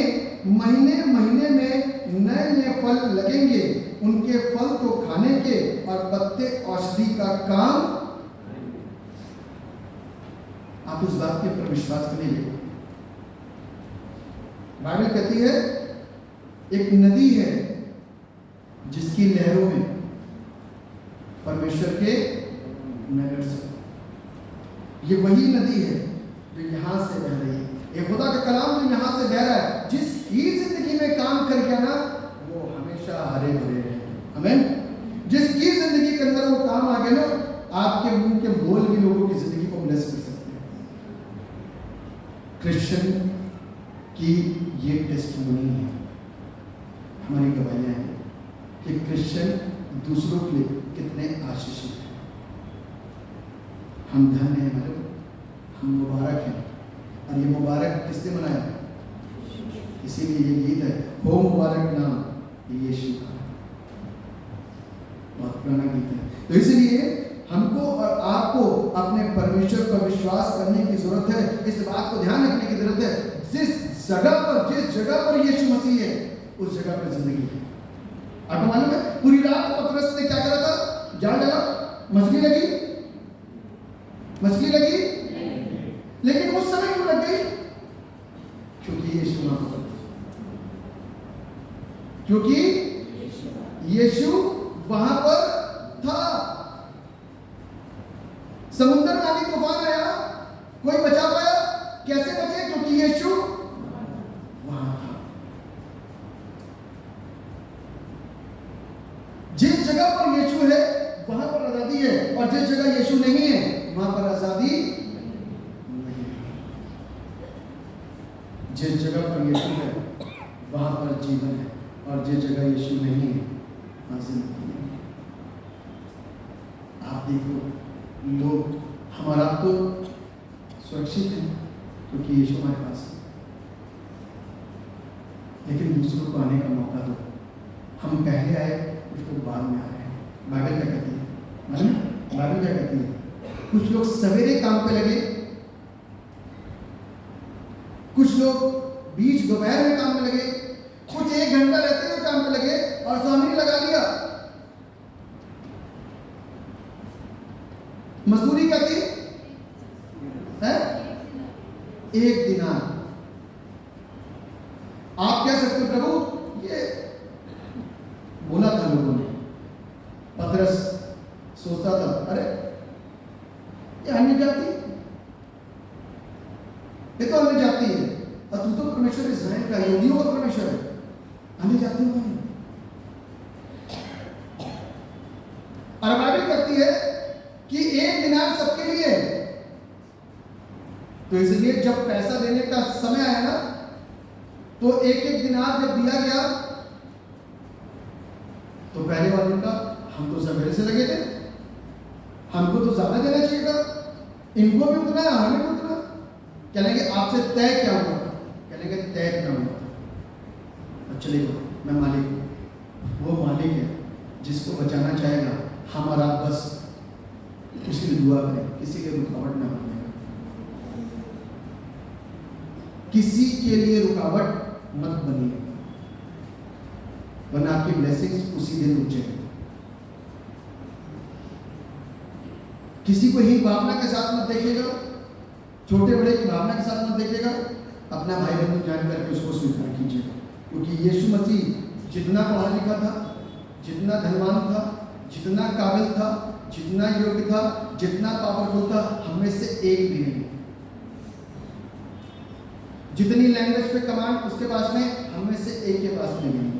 महीने महीने में नए नए फल लगेंगे, उनके फल तो खाने के और पत्ते औषधि का काम। आप उस बात के ऊपर विश्वास करिए। बाइबल कहती है एक नदी है जिसकी लहरों में परमेश्वर के नगर से, ये वही नदी है जो यहां से बह रही है। ये खुदा का कलाम जो यहां से बह रहा है, जिसकी जिंदगी में काम कर गया ना, वो हमेशा हरे भरे रहे। आमीन। जिसकी जिंदगी के अंदर वो काम आ गया ना, आपके मुंह के बोल भी लोगों की जिंदगी को ब्लेस कर सकते हैं। क्रिश्चियन की ये टेस्टिमनी है, हमारी गवाहियां हैं कि क्रिश्चियन दूसरों के लिए कितने आशीषित हैं। हम धन्य हैं, मतलब हम मुबारक हैं। और ये मुबारक किसने मनाया? इसीलिए ये गीत है, हो मुबारक नाम यीशु का, बहुत पुराना गीत है। तो इसलिए हमको और आपको अपने परमेश्वर पर विश्वास करने की जरूरत है। इस बात को ध्यान रखने की जरूरत है, जिस जगह पर यीशु मसीह है, उस जगह पर जिंदगी है। आपको मालूम है पूरी रात पतरस ने क्या करा था? जाल डाला, मछली लगी, लेकिन उस समय क्यों लग गई? क्योंकि यीशु वहां पर, क्योंकि यीशु वहां पर था। समुद्र में आंधी तूफान आया, कोई बचा पाया? कैसे बचे? क्योंकि यीशु वहां था। जिस जगह पर यीशु है वहां पर आजादी है, और जिस जगह यीशु नहीं है वहां पर आजादी नहीं है। जिस जगह पर यीशु है वहां पर जीवन है, और जिस जगह यीशु नहीं है वहां जिंदगी नहीं है। आप देखो, लोग हमारा तो सुरक्षित है क्योंकि यीशु हमारे पास है, लेकिन दूसरों को आने का मौका दो। हम पहले आए, कुछ लोग बाद में आ रहे हैं। बाइबल क्या कहती है? बाइबल क्या कहती है? कुछ लोग सवेरे काम पे लगे, कुछ लोग बीच दोपहर में काम में लगे, कुछ 1 घंटा रहते हुए काम पे लगे और सामने लगा लिया। मजदूरी क्या थी? 1 दिनार। आप कह सकते हो प्रभु, ये बोला था लोगों ने। पतरस सोचता था, अरे ये अन्य जाति, ये तो अन्य जाति है, और तू तो परमेश्वर इस्राएल का, यहूदियों का परमेश्वर है, अन्य जातियों का नहीं। और बाइबल कहती है कि 1 दिनार सबके लिए है। तो इसलिए जब पैसा देने का समय आया ना, तो 1-1 दिनार जब दिया गया, तो पहले वालों का, हम तो सवेरे से लगे थे, हमको तो ज्यादा देना चाहिए था, इनको भी उतना है, हमें भी उतना। कहेंगे आपसे तय क्या हुआ था? कहेंगे तय क्या हुआ था? और चलेगा, मैं मालिक हूं। वो मालिक है जिसको बचाना चाहेगा, हमारा बस उसके लिए दुआ करें, किसी के रुकावट ना बनेगा, किसी के लिए रुकावट मत बनिए, वरना आपकी ब्लेसिंग्स उसी दिन रुक जाएगी। किसी को ही भावना के साथ मत देखिएगा, छोटे बड़े की भावना के साथ मत देखिएगा। अपना भाई बंधु जान करके उसको स्वीकार कीजिए, क्योंकि यीशु मसीह जितना पढ़ा लिखा था, जितना धनवान था, जितना काबिल था, जितना योग्य था, जितना पावरफुल था, हम में से एक भी नहीं। जितनी लैंग्वेज पे कमांड उसके पास में, हम में से एक के पास में नहीं,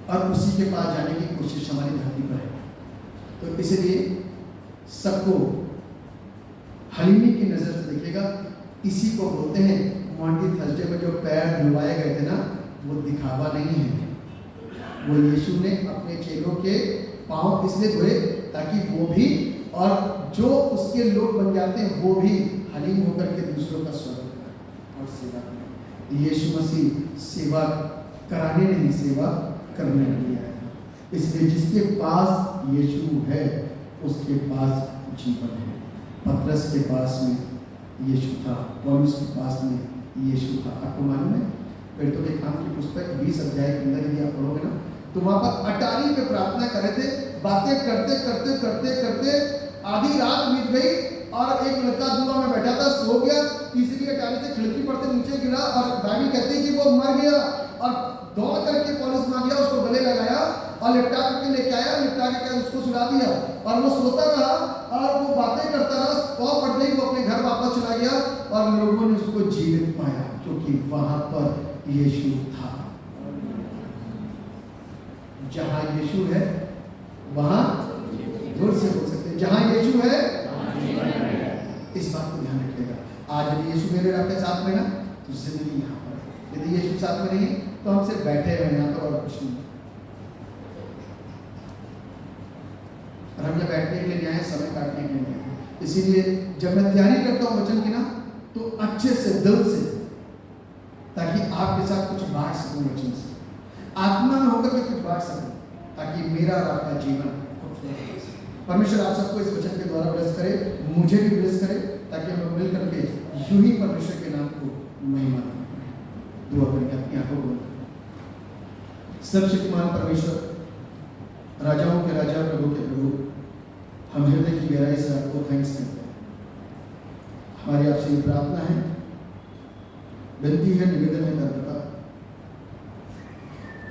और उसी के पास जाने की कोशिश हमारी धरती पर है। तो इसलिए सबको हलीमी की नजर से देखेगा। इसी को बोलते हैं मॉन्टी थर्सडे में जो पैर धुलवाए गए थे ना, वो दिखावा नहीं है, वो यीशु ने अपने चेलों के पांव इसलिए धोए ताकि वो भी और जो उसके लोग बन जाते हैं वो भी हलीम होकर के दूसरों का स्वागत करें और सेवा करें। यीशु मसीह सेवा कराने नहीं, सेवा करने के लिए आया था। इसलिए जिसके पास यीशु है उसके पास जीवन है। पतरस के पास में यीशु था, पौलुस के पास में यीशु था। आपको मालूम है पेट्रोल के काम की पुस्तक 20 अध्याय के अंदर यदि आप पढ़ोगे ना, तो वहां पर अटारी पे प्रार्थना करे थे। बातें करते करते करते करते आधी रात बीत गई और एक लड़का दुआ में बैठा था, सो गया। तीसरी अटारी से खिड़की पर से नीचे गिरा और बाइबल कहती है कि वो मर गया। और दौड़ करके पौलुस वहां गया, उसको गले लगाया और लिपटा करके लेके आया, लिपटा के उसको सुला दिया और वो सोता रहा और वो बातें करता रहा। कौ पड़ गई, वो अपने घर वापस चला गया और लोगों ने उसको जीवित पाया, क्योंकि वहां पर यीशु था। जहां यीशु है वहां, जोर से बोल सकते हैं, जहां यीशु है इस बात को ध्यान रखिएगा। आज यदि यीशु मेरे आपके साथ में ना, तो जिंदगी यहाँ पर है। यदि यीशु साथ में नहीं तो हम सिर्फ बैठे हुए हैं, तो और कुछ नहीं। और हम यहाँ बैठने के लिए नहीं आए, समय काटने के लिए नहीं आए। इसीलिए जब मैं तैयारी करता हूँ वचन की ना, तो अच्छे से दिल से, ताकि आपके साथ कुछ बांट सकूं वचन से, आत्मा में होकर के कुछ बांट सकूं, ताकि मेरा और आपका जीवन खूबसूरत हो सके। परमेश्वर आप सबको इस वचन के द्वारा ब्लेस करे, मुझे भी ब्लेस करे, ताकि हम लोग मिल करके यूं ही परमेश्वर के नाम को महिमा दें। दुआ करके अपनी आंखों को, सर्वशक्तिमान परमेश्वर, राजाओं के राजा, प्रभु के प्रभु, हम हृदय की गहराई से आपको थैंक्स करते हैं। हमारी आपसे ये प्रार्थना है, विनती है, निवेदन है कर्ता,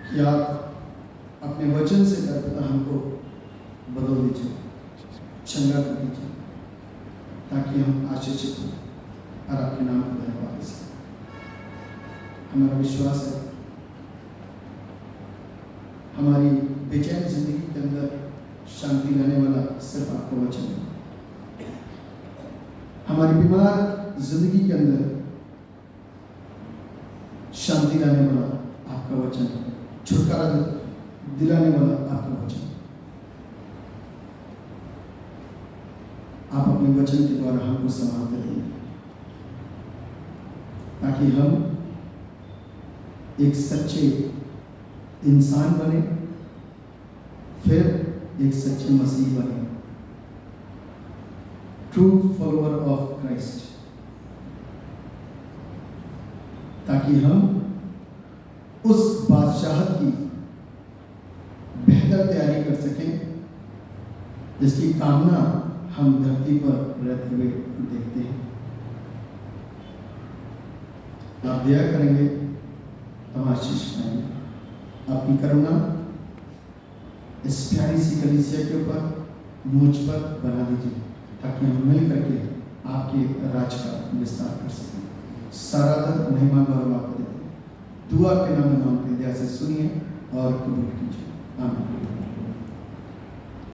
कि आप अपने वचन से कर्ता हमको बदल दीजिए, चंगा कर दीजिए, ताकि हम आशीषित हों और आपके नाम को धन्यवाद दें। हमारा विश्वास है हमारी बेचैन जिंदगी के अंदर शांति लाने वाला सिर्फ आपका वचन है। हमारी बीमार जिंदगी के अंदर शांति लाने वाला आपका वचन है, छुटकारा दिलाने वाला आपका वचन। आप अपने वचन के द्वारा हमको संभालते रहिए, ताकि हम एक सच्चे इंसान बने, फिर एक सच्चे मसीह बने, ट्रू फॉलोअर ऑफ क्राइस्ट, ताकि हम उस बादशाहत की बेहतर तैयारी कर सकें जिसकी कामना हम धरती पर रहते हुए देखते हैं। आप दया करेंगे तो हम आशीष पाएंगे। आपकी करुणा इस प्यारी सी कलीसिया के ऊपर, मुझ पर बना दीजिए, ताकि हम मिल करके आपके राज का विस्तार कर सकें। सारा महिमा गौरव आपको देते हैं। दुआ के नाम में मांगते, दया से सुनिए और कबूल कीजिए।